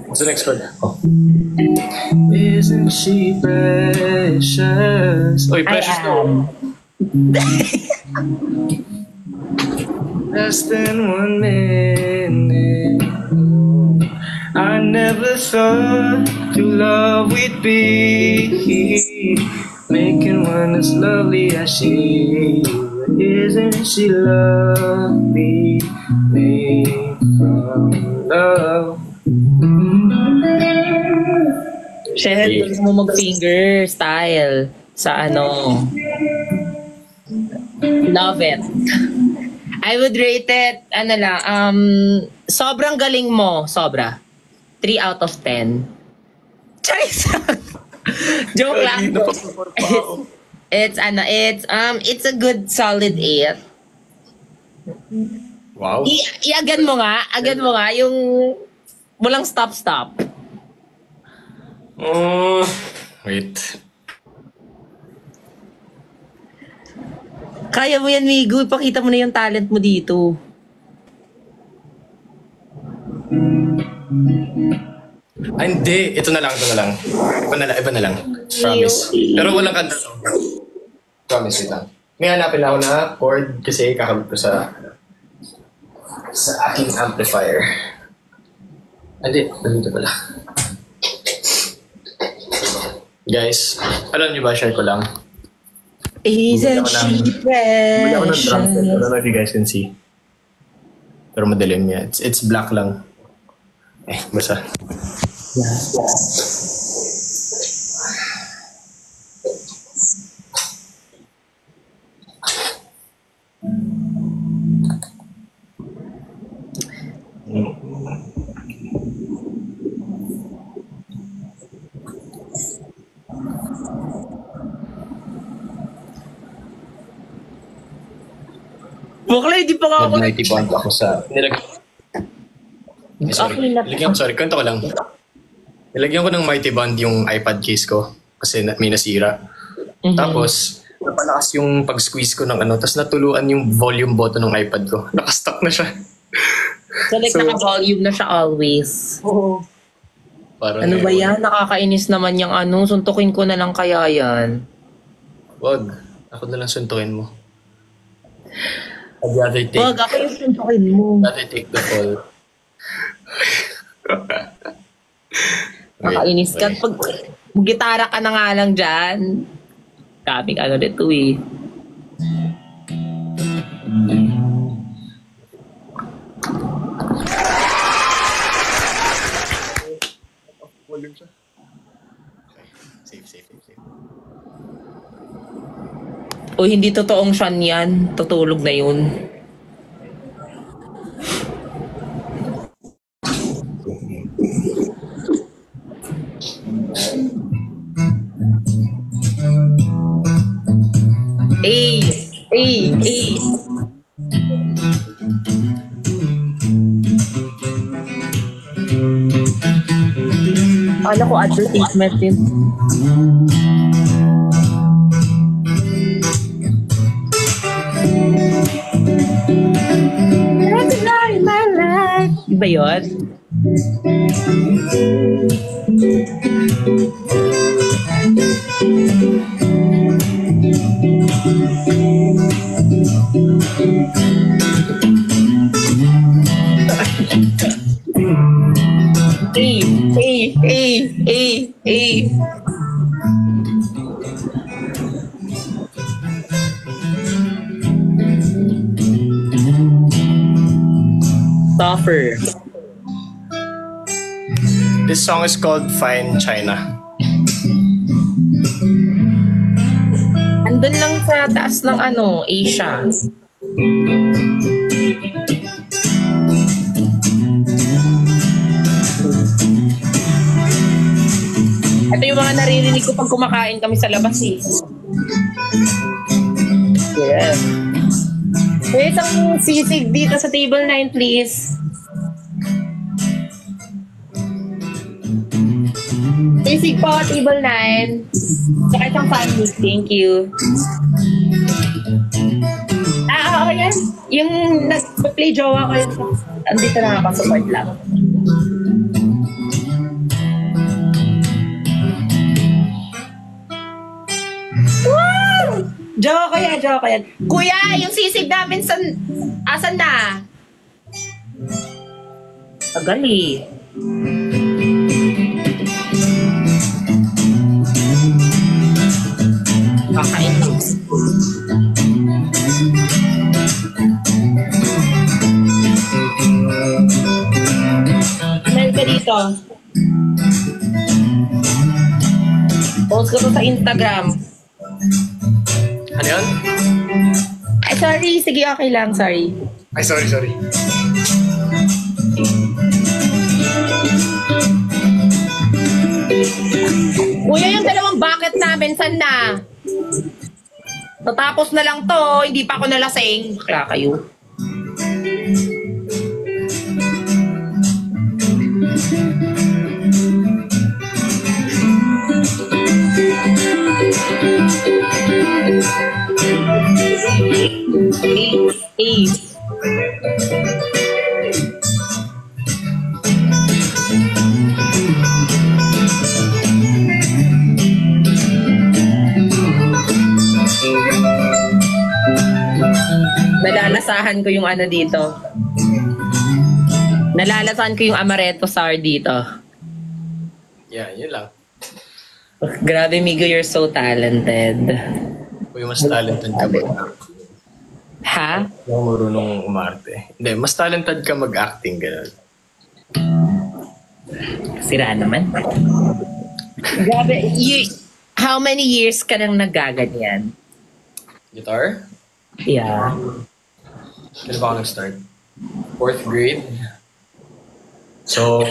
What's the next word? Oh. Isn't she precious? Oy, precious no. Less than 1 minute. I never thought to love would be making one as lovely as she. Isn't she lovely? Made from love. Shehel, gusto mo mag-finger style sa ano. Love it. I would rate it, ano lang, sobrang galing mo, sobra. 3 out of 10. Charis! Joke lang. It's a good solid 8. Wow. Iagan mo nga, yung walang stop. Wait. Kaya mo yan, Migo. Ipakita mo na yung talent mo dito. Hindi. Ito na lang. Iba na lang. Promise. Pero walang kanta. Promise, wait lang. May hanapin ako na chord kasi kakabit ko sa aking amplifier. Hindi. Nandito pala. Guys, alam niyo ba, share ko lang. Isn't she precious? Bumili ako ng drum set. I don't know if you guys can see. Pero madilim niya. It's black lang. Basta. Bakla, hindi pa nga ako. Nag-mighty bond ako sa... Sorry, kwento ko lang. Nilagyan ko ng mighty bond yung iPad case ko kasi may nasira. Mm-hmm. Tapos, napalakas yung pag-squeeze ko ng ano, tapos natuluan yung volume button ng iPad ko. Nakastuck na siya. So naka-volume na siya always. Oo. Ano ba yan? Nakakainis naman yung ano. Suntukin ko na lang kaya yan. Wag. Ako na lang suntukin mo. I'd rather take... Wag, ako yung suntukin mo. I'd rather take the fall. Nakainis ka. Pag gitara ka na nga lang dyan. Kaping ano dito eh. Safe. O hindi totoong siyan yan. Tutulog na yun. Ay. Kala ko advertisement din. My life. Diba yun? Hey. Tougher. This song is called Fine China. Andun lang sa taas ng ano, Asia. Ito yung mga naririnig ko pag kumakain kami sa labas eh. Yeah. May isang sisig dito sa table 9, please. Sisig po, table 9. Saka isang family. Thank you. Oo, yan. Yung nag-play jowa ko yun. Andito na nakapasupport lang. Joke yan, joke yan. Kuya, yung sisig namin asan na? Tagali. Kakain lang. Meron ka dito. Post ko to sa Instagram. Ano yun? Ay, sorry. Sige, okay lang. Sorry. Ay, sorry. Kuya, yung dalawang bucket namin, saan na? Tatapos na lang to. Hindi pa ako nalasing. Kaya kayo. Eight. Nalalasahan ko yung ano dito. Nalalasahan ko yung amaretto sour dito. Yeah, yun lang. Grabe, Migo, you're so talented. Uy, mas talented ka ba? Ha? Hindi ako marunong umarte. Hindi, mas talented ka mag-acting, gano'n. Sira naman. Grabe, how many years ka nang nagaganyan? Guitar? Yeah. Kailan ba ako nag-start? 4th grade. So,